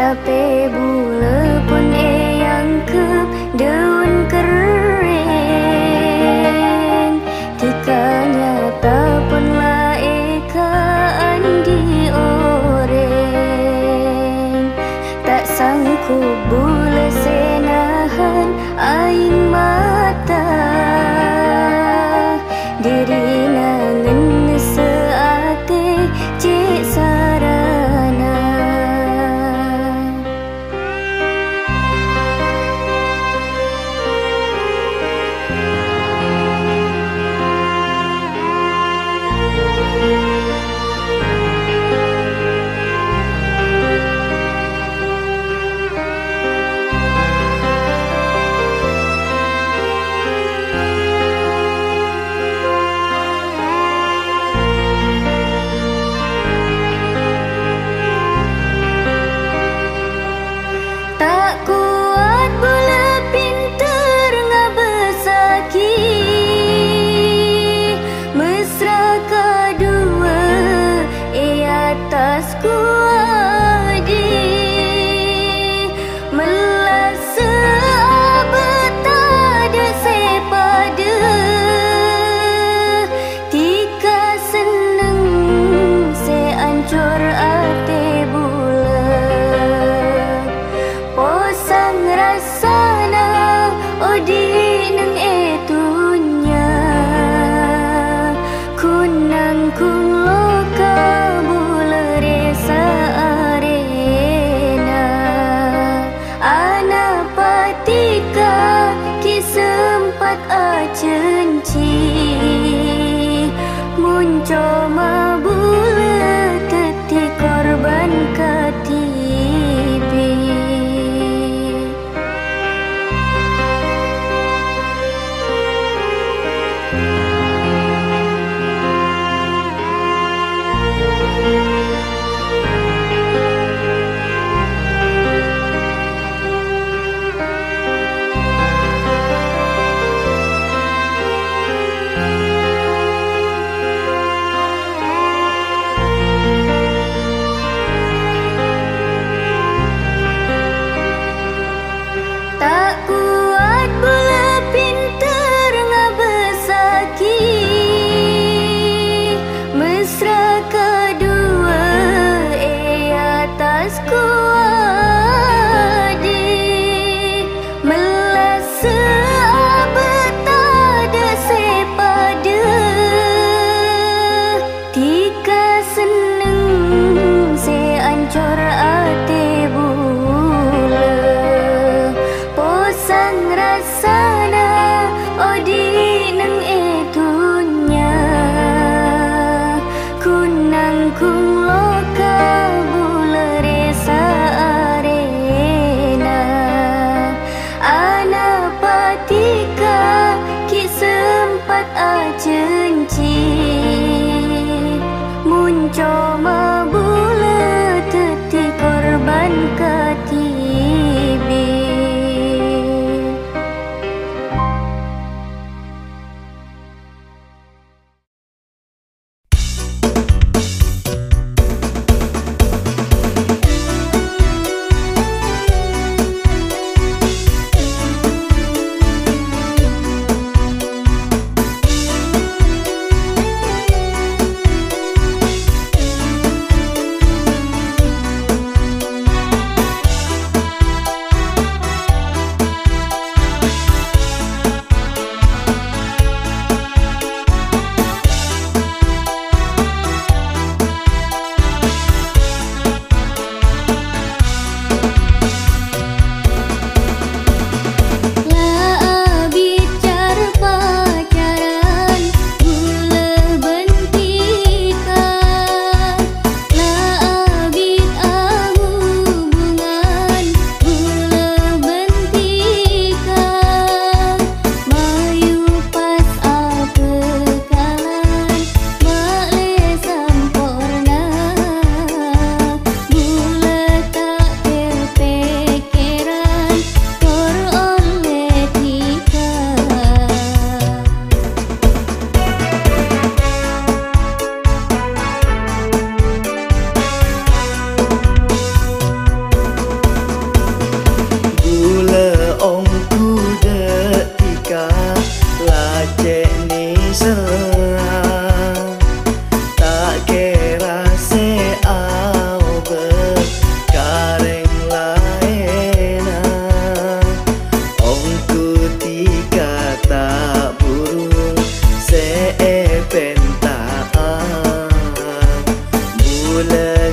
Tapi bula pun yang kep daun kering Tikanya pun laikaan di orang Tak sanggup bula senahan aing mata Diri nangan seate cik sarana Tak kuat bula pinter ngabesaki Mesra kedua atas kuadi Melasa betada sepada Tika seneng se ancur ate bula Posang rasana odi nang etunya Kunang kung loka bula resa arena Ana patika kisempat acenci Munco mabula teti korban katibi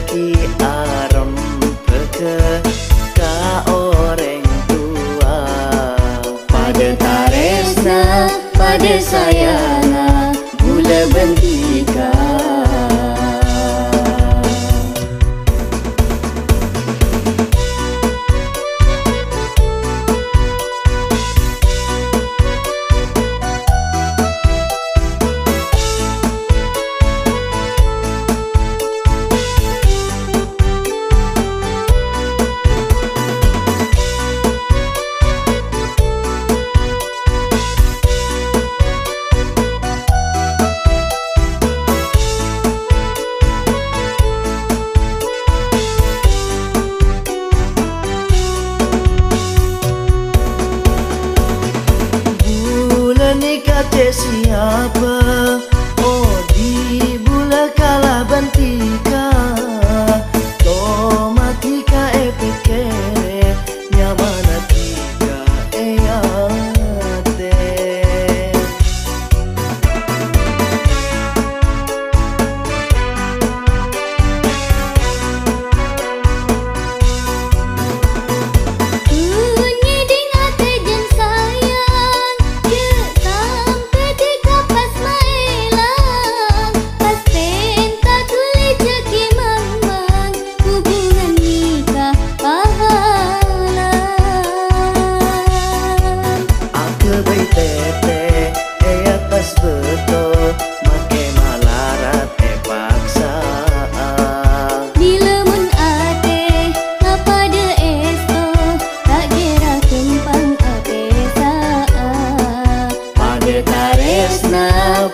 ki arem peke ka orang tua. Pada taresna, pada sayana, gula bentika. Siapa? Oh di bula kala bantika, tomatika epikere, nyamana tika eyate.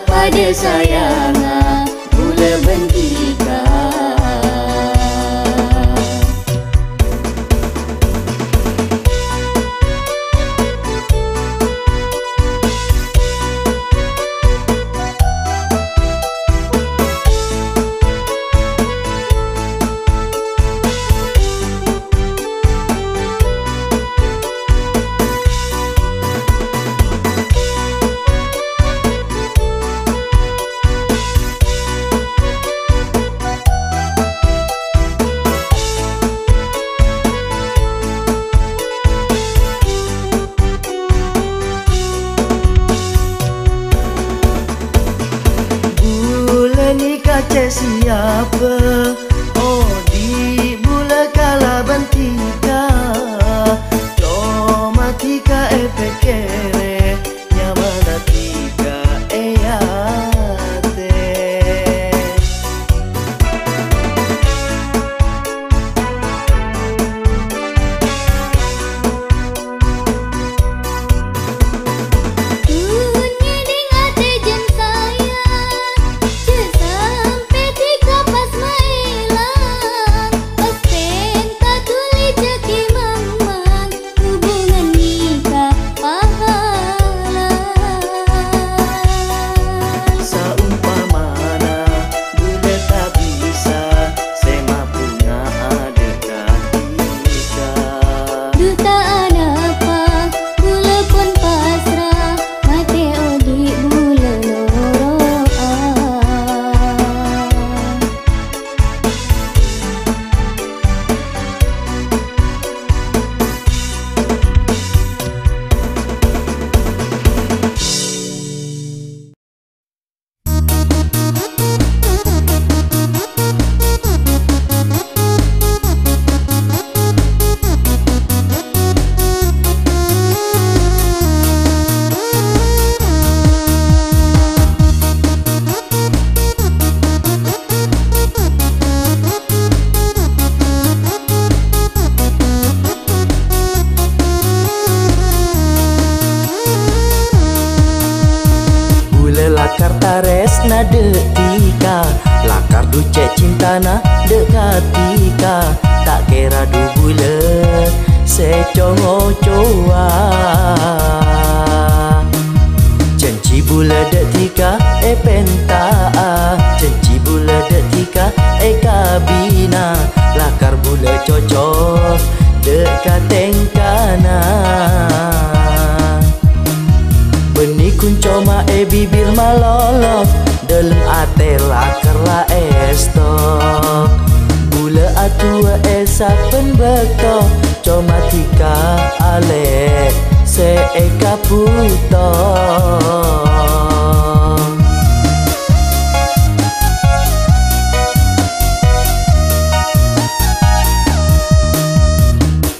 Pada sayana, gula bentika. Siapa? Oh di bula kala bantika, tomatika epekere, nyamana tika eyate. Lakar taresna detika, lakar duce cintana dekatika, tak kira du bulan secongo coa. Janji bula detika pentaa, janji bula detika kabina, lakar bula cocok dekat tengkana. Benih kuncoma bibir malolok, dalam ate lakar la estok. saben bekto comatika ale seeka puto.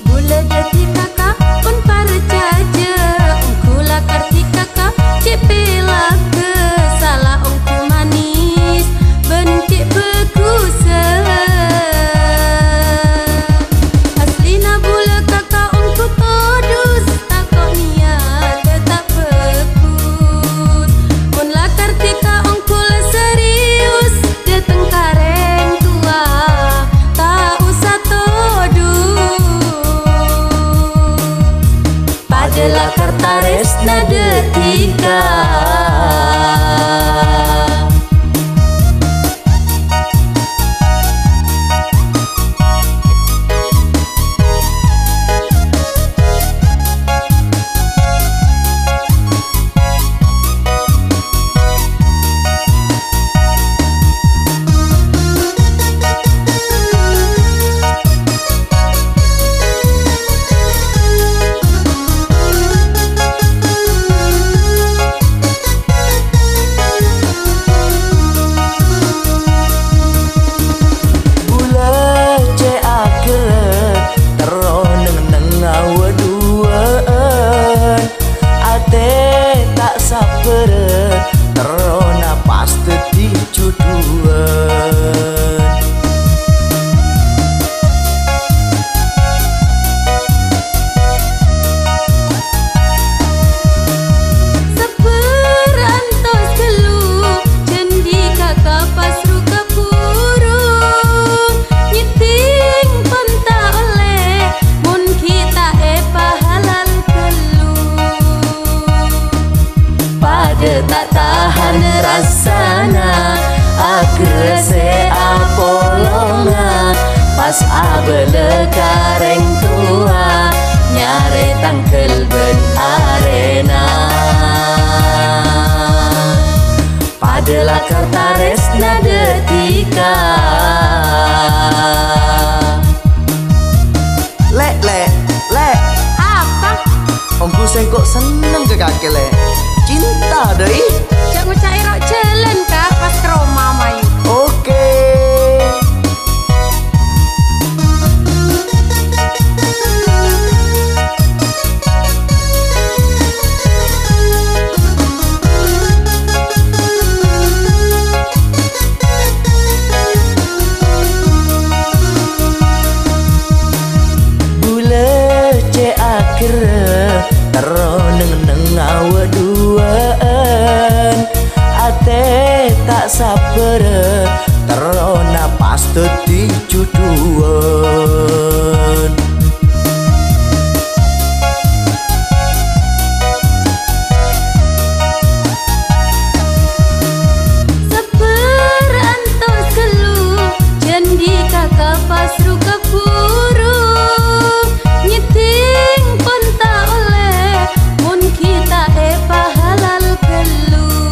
Bula jati kakak pun para caja ungkula karti kakak cepela ke salah ungku manis bentik bekusa. Aslina bula kakak ungku todus takok niat tetap bekus. Mun la karti kak ungkula serius dia tengkareng tua tak usah todus. Padalah kartares nada tiga. Tak tahan rasana agrese apolonga pas abele kareng tua nyare tangkel ben arena. Padalah kartares nada tiga. Lek Apa? omku sengkok seneng ke kakek lek cinta deh. Jangan cair jalan kak pas ke Roma mayu. Oke. Bule ce akhir teroneng awa duaan ate tak sabar terona pas teti juduan. Seperantos kelu jandi kakak pas ruka burung nyeting pun tak oleh mun kita halal kelu.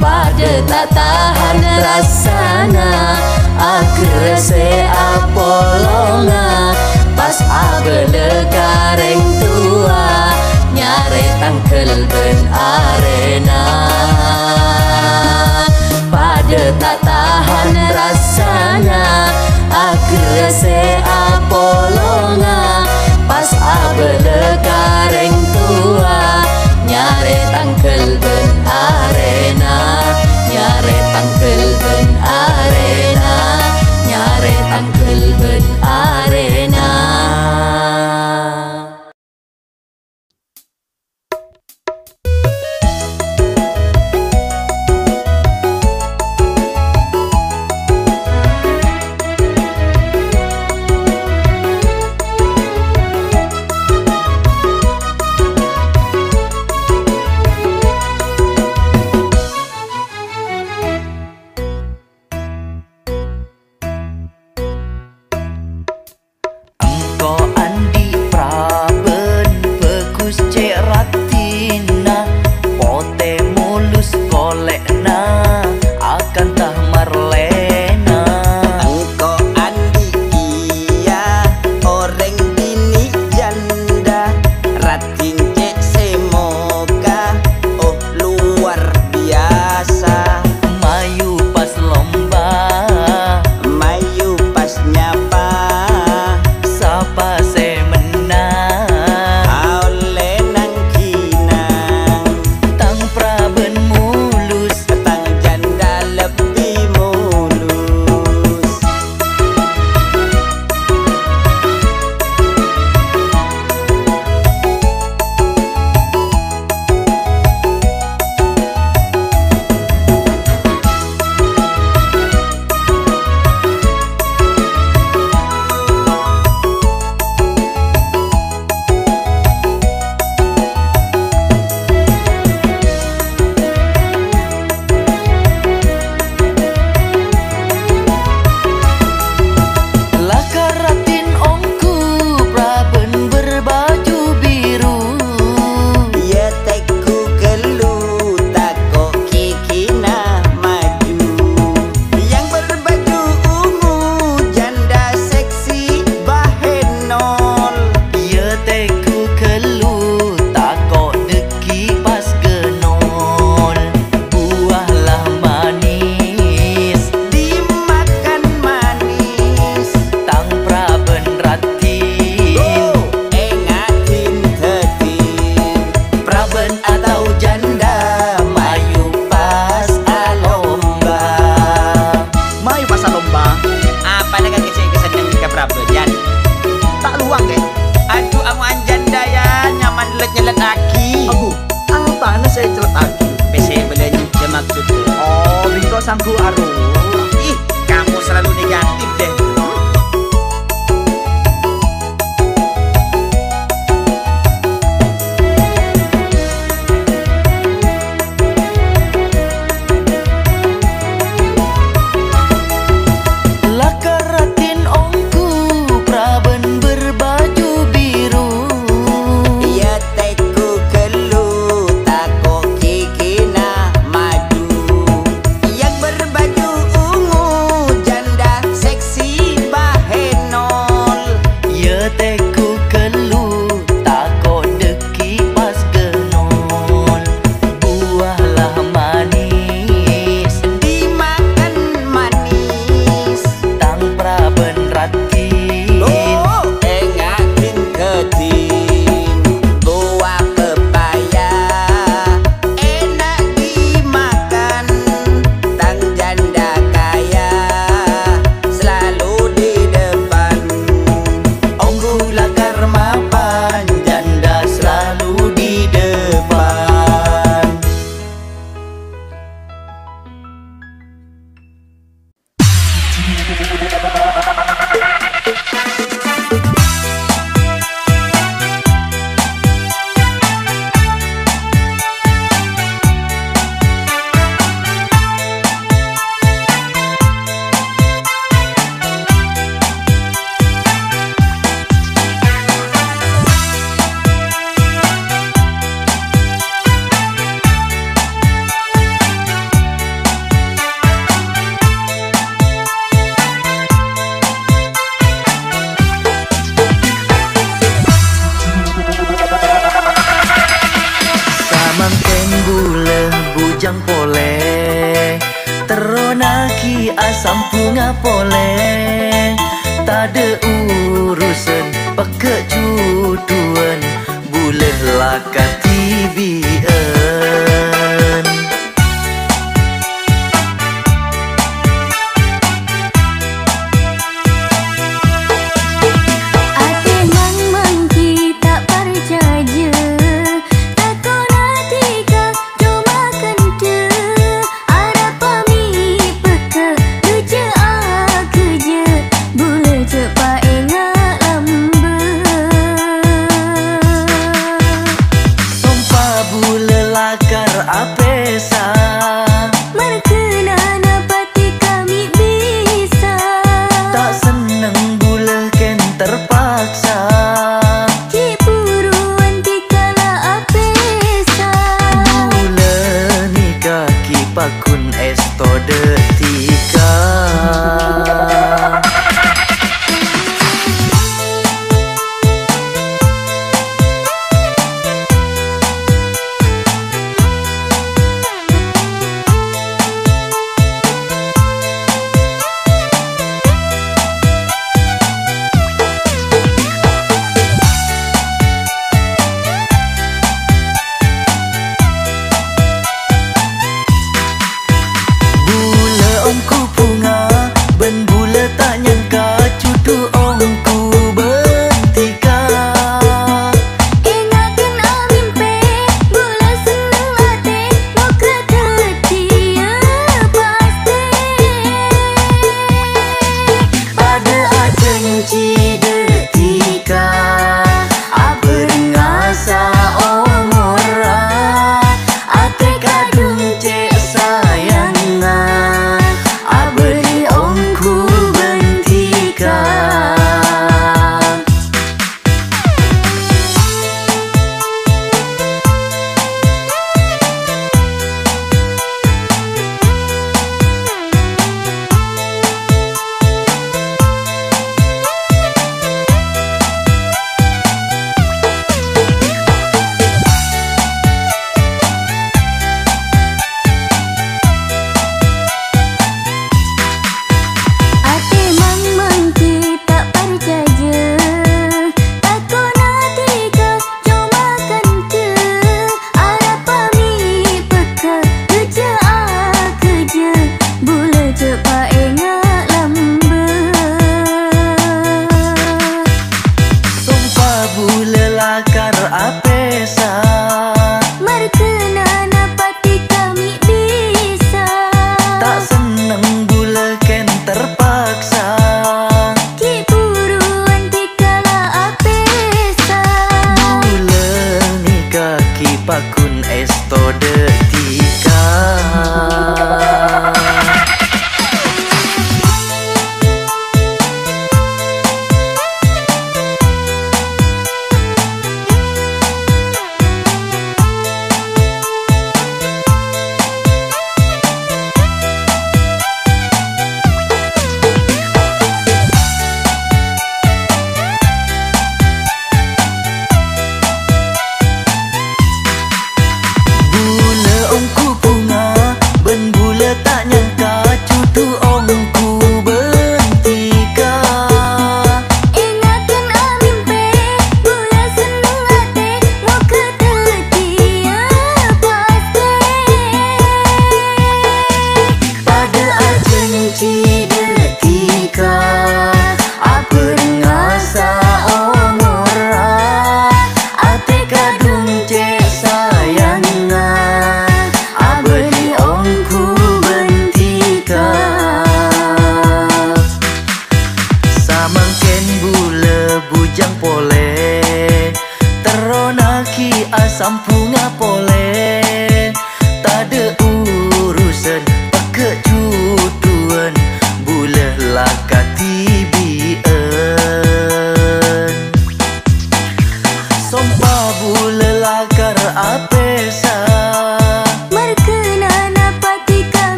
Pada tak tahan rasana agrese apolonga pas abele kareng tua nyare tangkel ben arena. Pada tak tahan rasana agrese apolonga pas abele kareng tua nyare tangkel ben arena. Nyare tangkel ben arena. Nyare tangkel ben arena. apa? Apa nak kesek kesenang ke berapa jan? Tak luang ke? Aduh amu anjan daya nyaman nyelet aki. Abu, apa nak saya celet aki? PC belanja je maksud tu. Oh, bingko sangku aru. Ih, kamu selalu negatif deh. bujang pole teronaki asam bunga pole tade urusan peke juduan boleh lakati bien ate mang kita percaya takon atika cuma kente ada pami peke lucu aku je boleh cepat ingat lambung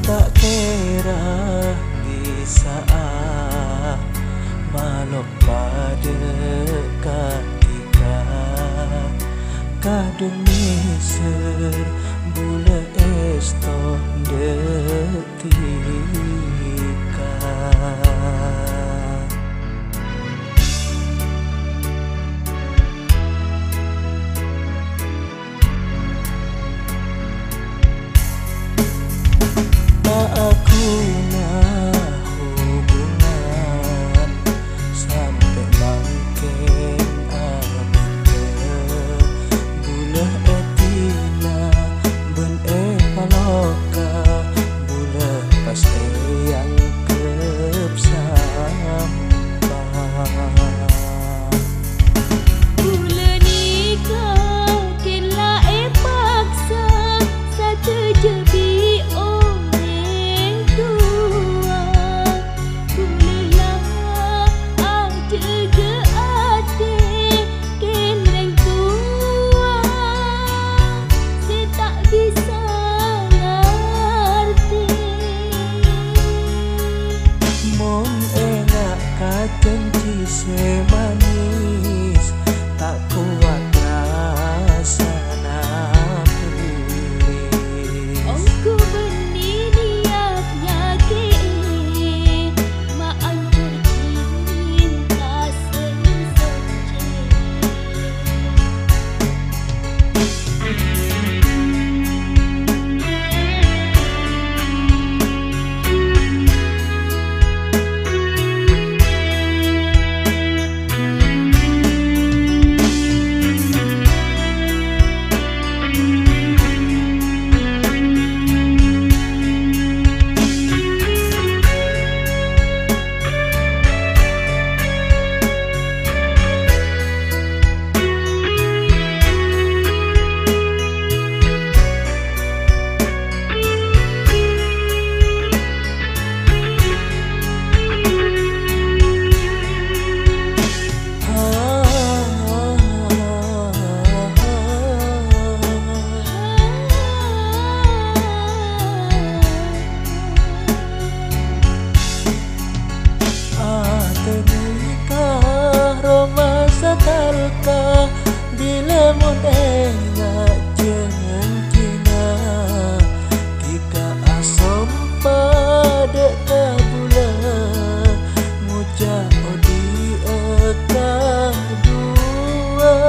tak kira di saat malok pada ketika kadung miser bule estok detika. Aku nah hubungan sampai mangkeng abite bulah etina ben paloka bulah pas yang klub sampah bulah nikah kela paksa satu jebi janji semanis tak kuat rasa nak tulis. Aku benih niatnya ke ma'ancur cinta sensoce. Bila mun enak jantina tika asom pada kabula muja odi eka dua.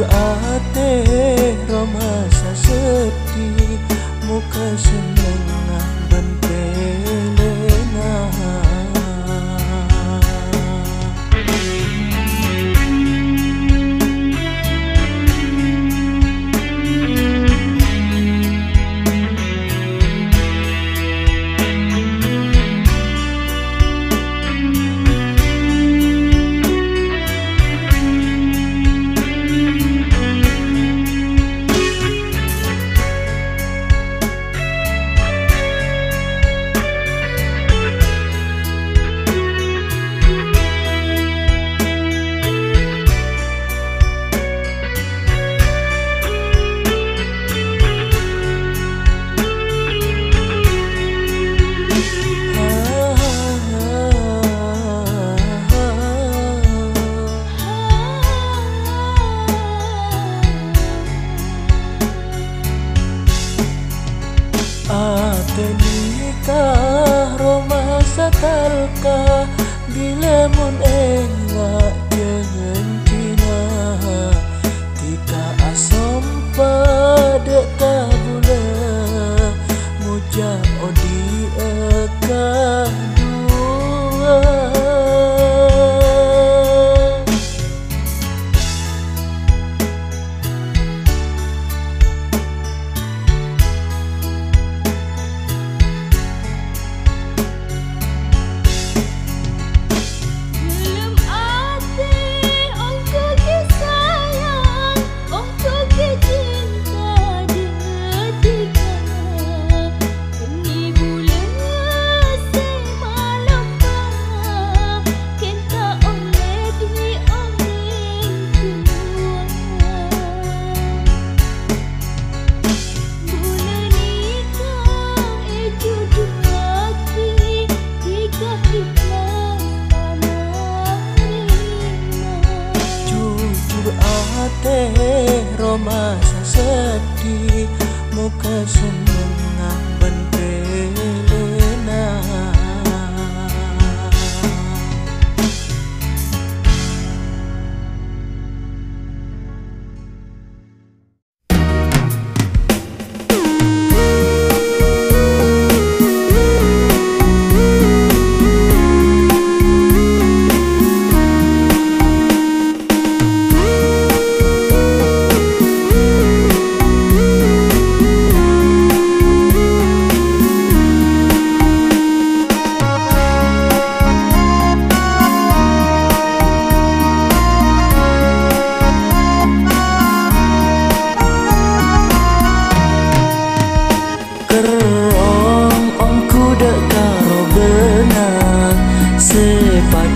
Ate romasa sedih muka seneng nah bentelena. Nikah romasa talka bila mun enak jangan cina tika asom pada kabula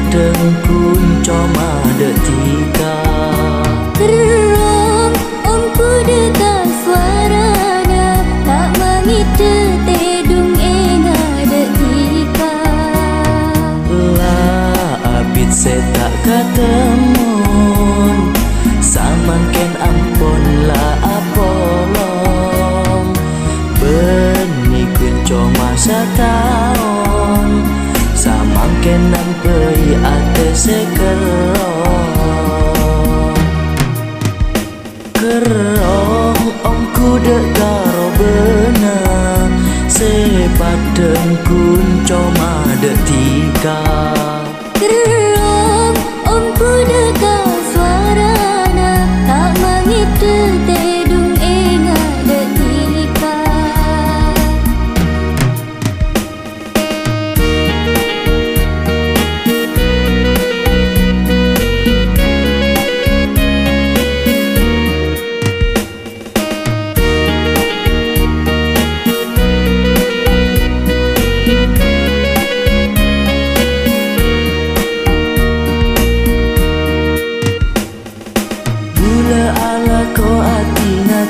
padeng kunco madetika Kerom omku dekat suarana tak mengite tedung enga detika lah abit setak katemun samangken ampun lah apolong beni kunco masa taon samangken nampei ate sekerong kerong omku dek karo benang sepadeng kunco madetika Kerom omku dekat suarana tak mengite tedung enga detika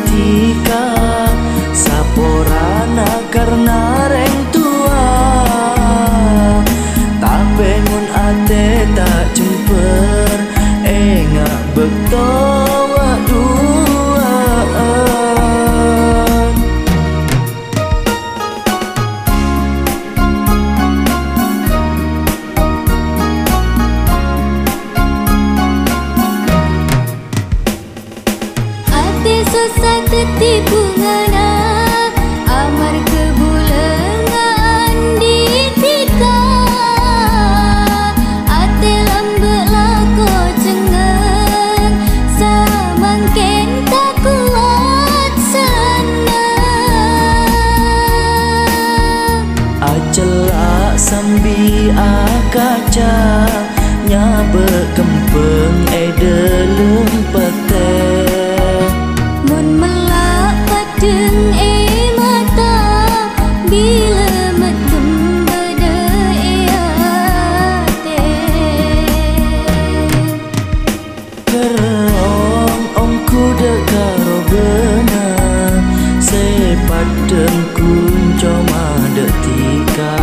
tika saporana karena reng tua tapi mun ate tak jemper enga bekto dua susah ketipu ngana amar kebulengan ditika ate lambe lako cengeng samangken tak kuat senang acelak sambi akaca nyabe kempeng edelum pete mun melak padeng mata bila metem beda ate kerong omku dek karo benang sepadeng kunco madetika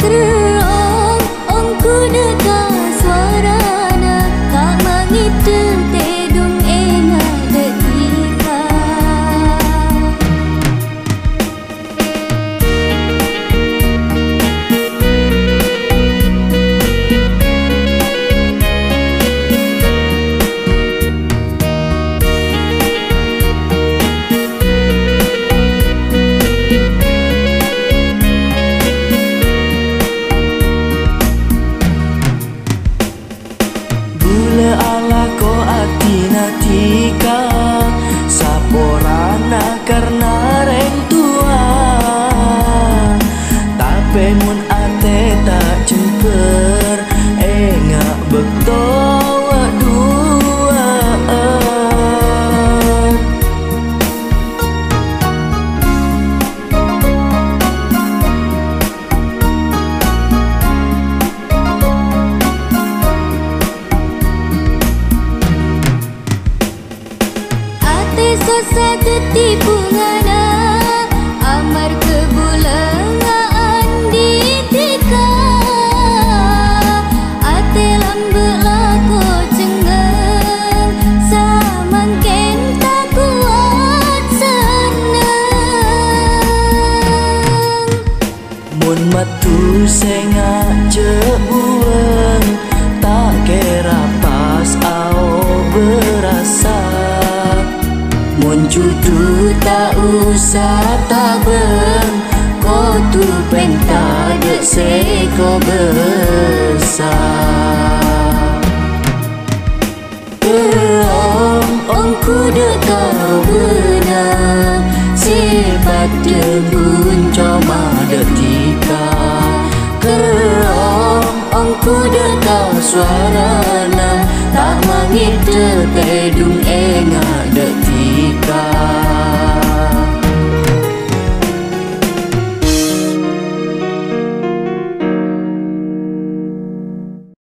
kerong omku dekat suarana tak mengite tedung enga detika bule ala ko atina tika saporana karena reng tua tapi mun ate tak jemper enga bekto dua susah ketipu ngana amar kebulengan ditika ate lambe lako cengeng samangken tak kuat senang mun matu senga jebueng tak kira pas au berasa mun cucu tak usah tabeng ko tu penta dek seko besar kerong omku dek karo benang sepadeng kunco madetika kerong omku dek karo suarana tak mangite tedung enga detika